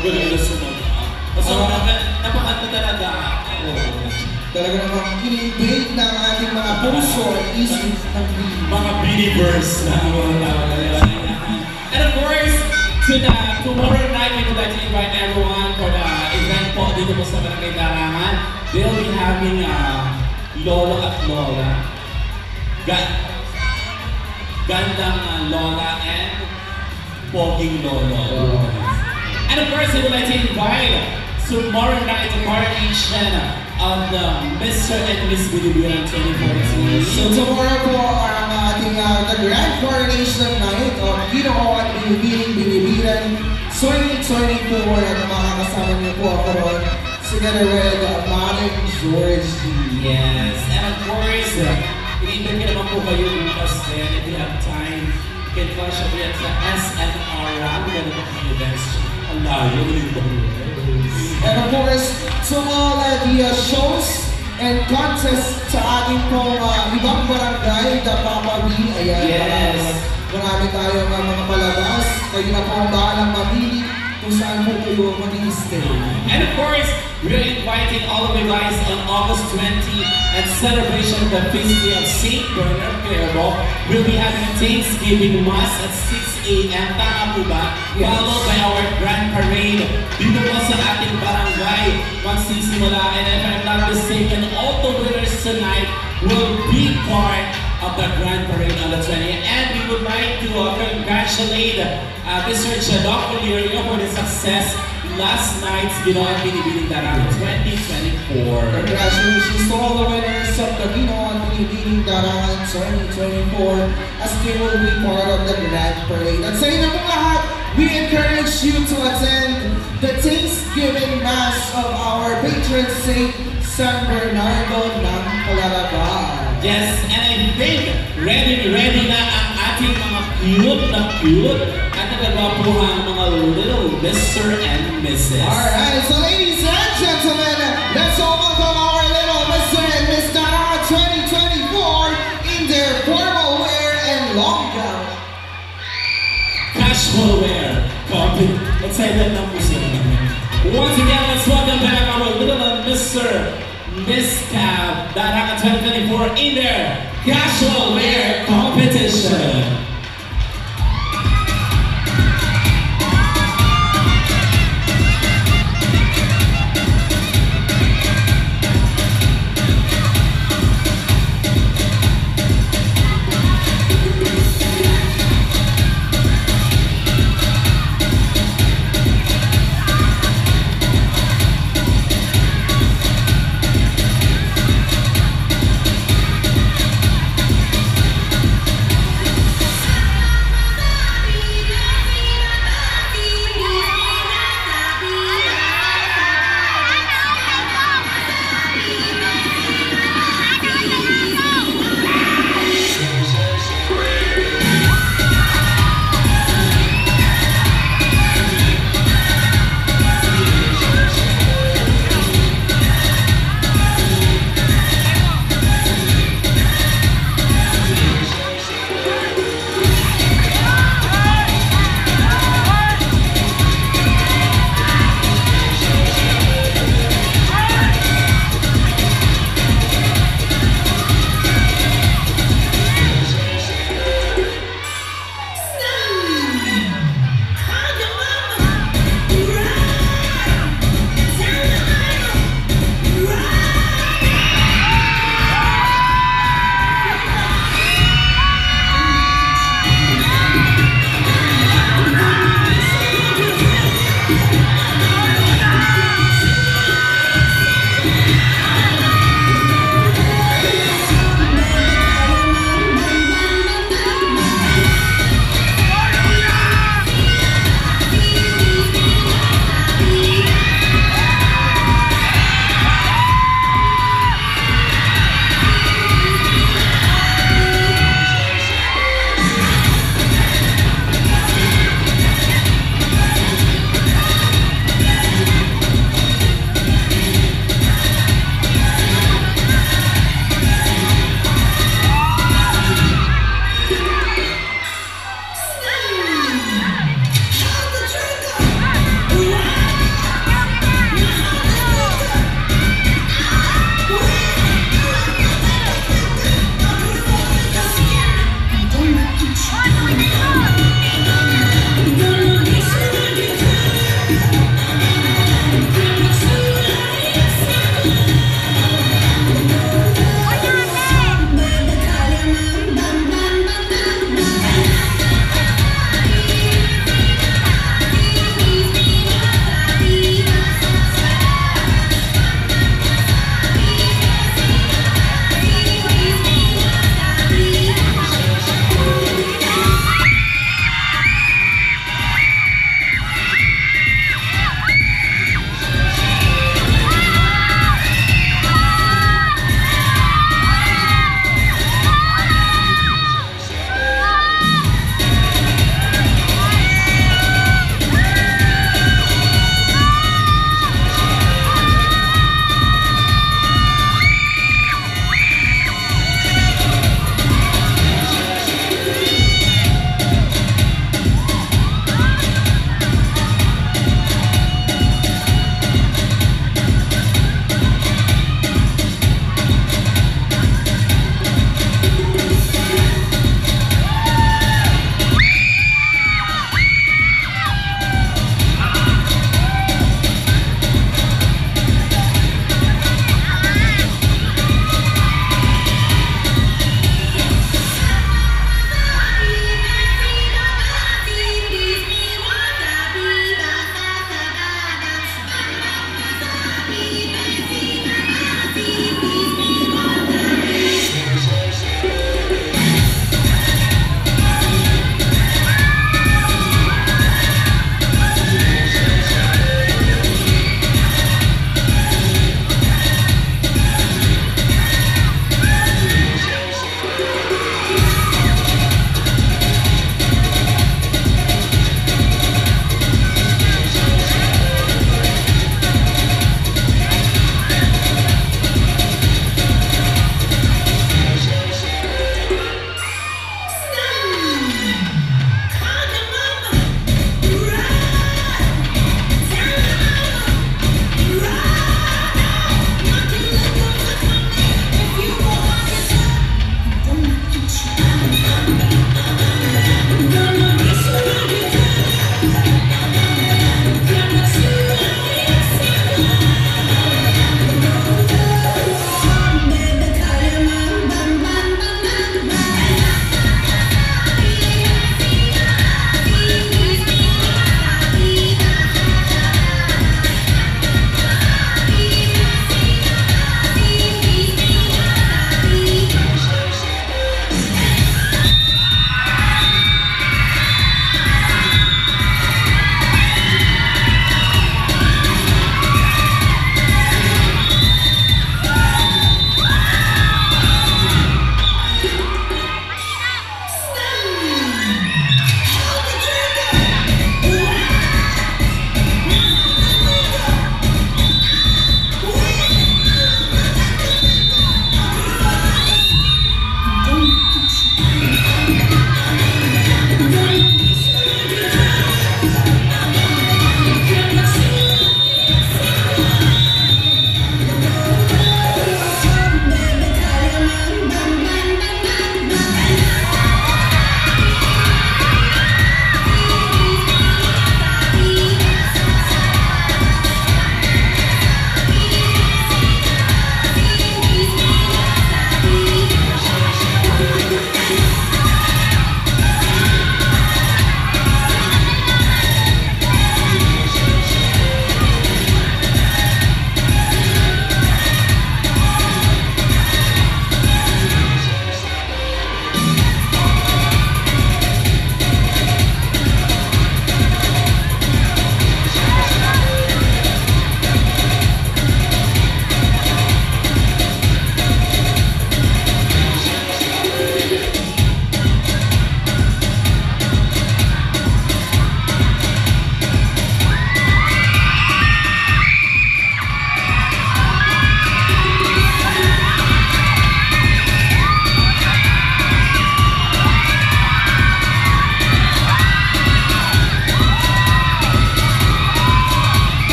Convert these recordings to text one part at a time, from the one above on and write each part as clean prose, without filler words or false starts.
galing na sumagot. So, napakanta talaga ako. Talaga namang in-invade ng ating mga puso at isip ng mga believers na and of course, tomorrow night, we would like to invite everyone for the event po dito po sa Barangay Darangan. They'll be having Lolo at Lola. Gandang Lola and Poging Lolo. And of course, we would like to invite tomorrow night the coronation of the Mr. and Miss Bilibiran 2014. So tomorrow po ang ating the grand coronation night of Ginoo at Bilibiran 2024 at makakasama niyo po ako ron together with Manny Georgie. Yes, and of course, i-invite ko naman po kayo bukas din if you have time. You can flash up yan sa SNR Ram. Gano'n po kami events. Ang layo, dito. And of course, to all the shows and contests sa ating pong ibang barangay, the Papa B, ayan. Yes. Marami tayong mga palabas. Kayo na po ang bahalang mamili kung saan po kayo mag-i-stay. And of course, we're inviting all of you guys on August 20 at celebration of the feast day of St. Bernard Clairvaux. We'll be having a Thanksgiving Mass at 6 a.m. Tama po ba? Yes. Followed by our grand parade dito po sa ating barangay magsisimula. And if I'm not mistaken, all the winners tonight will be part of the grand parade on the 20th. And we would like to congratulate Mr. Chadok Lirio for the success last night's Ginoo at Binibining Darangan 2024. Congratulations to all the winners of the Ginoo at Binibining Darangan 2024 as they will be part of the grand parade. At sa inyo pong lahat, we encourage you to attend the Thanksgiving Mass of our patron saint, San Bernardo ng Calaraban. Yes, and I think ready na ang ating mga cute at nagagwapuhang mga little Mr. and Mrs. Alright, so ladies and gentlemen, let's all welcome our little Mr. and Miss Darangan 2024 in their formal wear and long gown. Casual wear, copy. Excited na po sila. Once again, let's welcome back our little Mr. Miss Cab Darangan 2024 in their casual wear competition.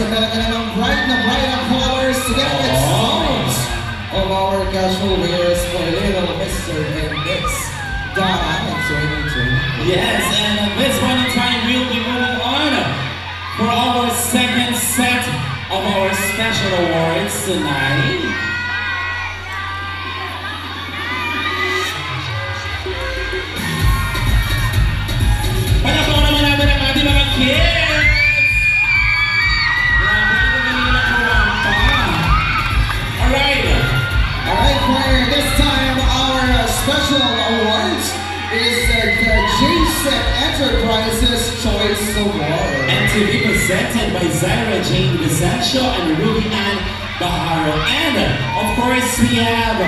ganda na ng bright na colors together with songs of our casual wears for Little Mr. and Miss Dara and 2020. Yes, and at this point in time, we'll be moving on for our second set of our special awards tonight. Palakpakan naman natin ang ating mga kids! Grabe, ito kanina kumampa. Alright! Alright, for this time, our special awards is the JSET Enterprises Choice Award. And to be presented by Zaira Jane Vicencio and Ruby Ann Baharo. And of course, we have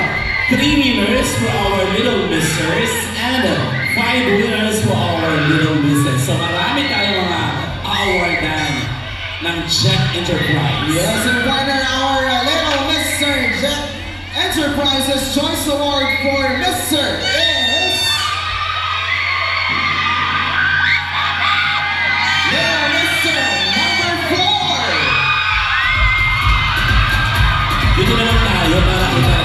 3 winners for our Little Misters and 5 winners for our Little Misses. So marami tayong mga awardan ng Jet Enterprise. Yes, and partner, our Little Mr. Jet Enterprises Choice Award for Mr. is Little Mr. number 4. Dito naman tayo para kita.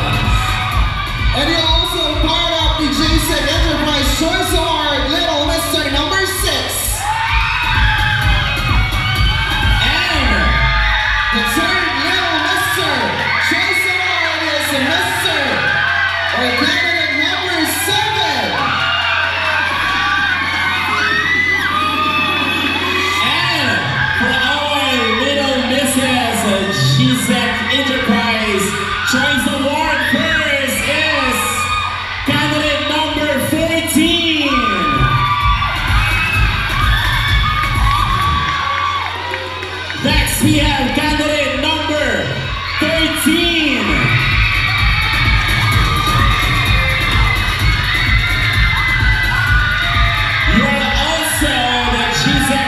And you're also part of the JSET Enterprise Choice Award, Little Mr. number 6. And The third Little Mr. Choice Award is Mr. or candidate number 7. And for our Little Misses GZ Enterprise Choice Award first is candidate number 14. Next we have candidate number 13. You are also the GZ